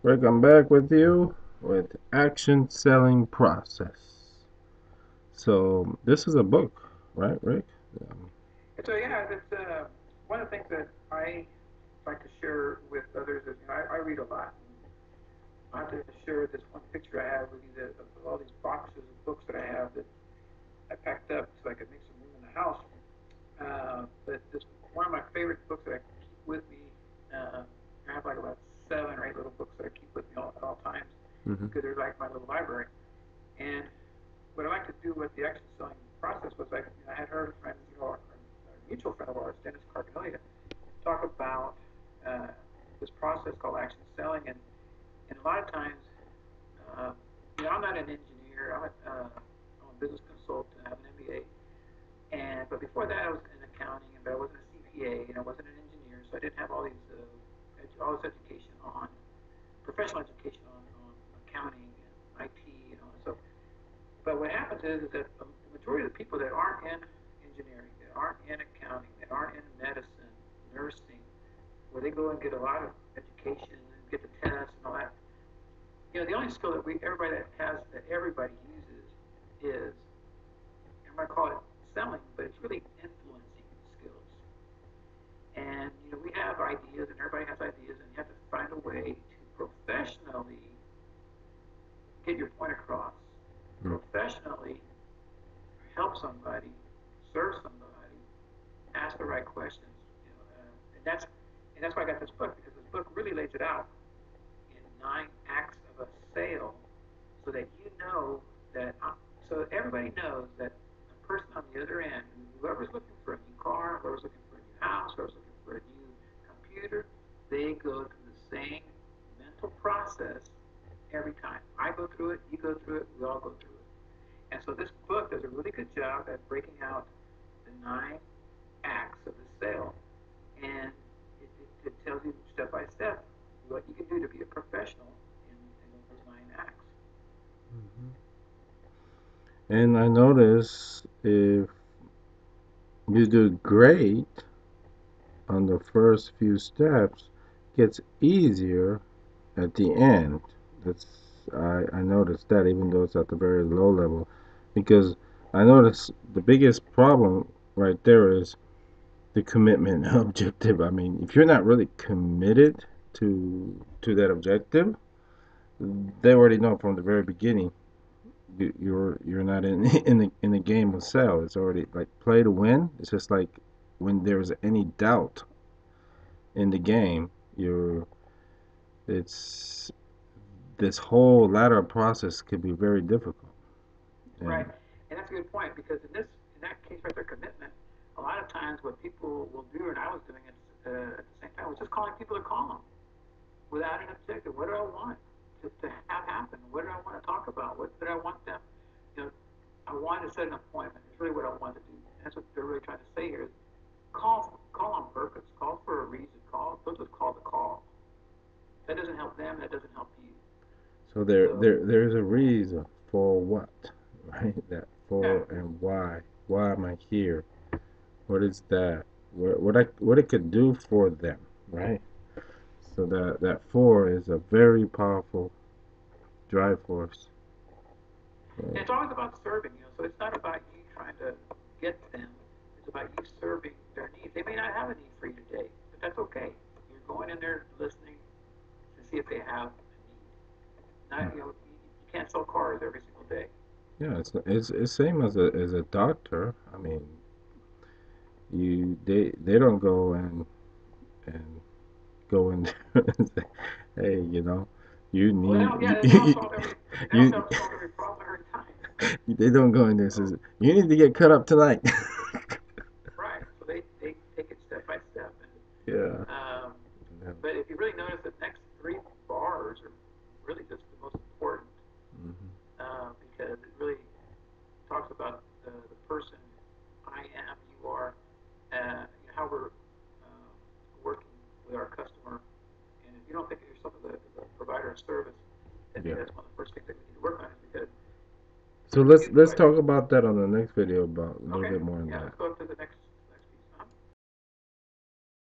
Rick, I'm back with you with Action Selling Process. So this is a book, right, Rick? Um, So yeah, that's one of the things that I like to share with others is I read a lot. I have to share this one picture I have with you that of all these boxes of books that I have that I packed up so I could make some room in the house. But this one of my favorite books that I keep with me. I have like about 7 or 8 little books that I keep with me at all times mhm. because they're like my little library. And what I like to do with the action selling process was I had heard a friend, a mutual friend of ours, Dennis Carbonelia, talk about uh, this process called action selling, and a lot of times, uh, I'm not an engineer. I'm a business consultant. I have an MBA, and but before that, I was in accounting, but I wasn't a CPA, and I wasn't an engineer, so I didn't have all this education on professional education on accounting and IT and all that. So, but what happens is that the majority of the people that aren't in engineering, that aren't in accounting, that aren't in medicine, nursing, where they go and get a lot of education and get the tests and all that. The only skill that everybody that has that everybody uses is, I might call it selling, but it's really influencing skills. And we have ideas, and everybody has ideas, and you have to find a way to professionally get your point across, Mm. professionally help somebody, serve somebody, ask the right questions. And that's why I got this book, because this book really lays it out in 9 acts of a sale, so that so everybody knows that the person on the other end, whoever's looking for a new car, whoever's looking for a new house, whoever's looking for a new computer, they go through the same mental process every time. I go through it, you go through it, we all go through it. And so this book does a really good job at breaking out the 9 acts of the sale, and it tells you step by step what you can do to be a professional in those 9 acts. Mhm. And I notice if you do great on the first few steps, it gets easier at the end. That's I noticed that even though it's at the very low level, because I notice the biggest problem right there is the commitment objective. I mean, if you're not really committed to that objective, they already know from the very beginning you're not in in the game of sell. It's already like play to win. It's just like when there's any doubt in the game, you're it's this whole ladder process could be very difficult. Right. And And that's a good point, because in that case right there, commitment, a lot of times what people will do, and I was doing it at the same time, was just calling people to call them without an objective. What do I want to have happen? What do I want to talk about? What did I want them? You know, I wanted to set an appointment. It's really what I want to do. And that's what they're really trying to say here is call on purpose, call for a reason, don't just call to call. That doesn't help them. That doesn't help you. so there So there there's a reason for what, right? That yeah, for and why. Why am I here? What is that? What it could do for them, right? So that four is a very powerful drive force. and Right? it's always about serving. So it's not about you trying to get them. It's about you serving their needs. They may not have a need for you today, but that's okay. You're going in there listening to see if they have a need. Hmm. Not you can't sell cars every single day. Yeah, it's same as a doctor. I mean, they don't go and go in there and say, hey, you Well, need yeah, they don't you solve every problem every time. they don't go in there and So says you need to get cut up tonight. right, so they take it step by step, and Yeah. um, Yeah. but if you really notice, the next 3 bars are really just the most important, Mhm. because it really talks about the person, I am, you are, how we're working with our customer. And if you don't think of yourself as a provider of service, I think Yeah. that's one of the first things that we need to work on, is because So once you let's get let's into it, talk about that on the next video about a little okay, bit more on yeah, let's that. go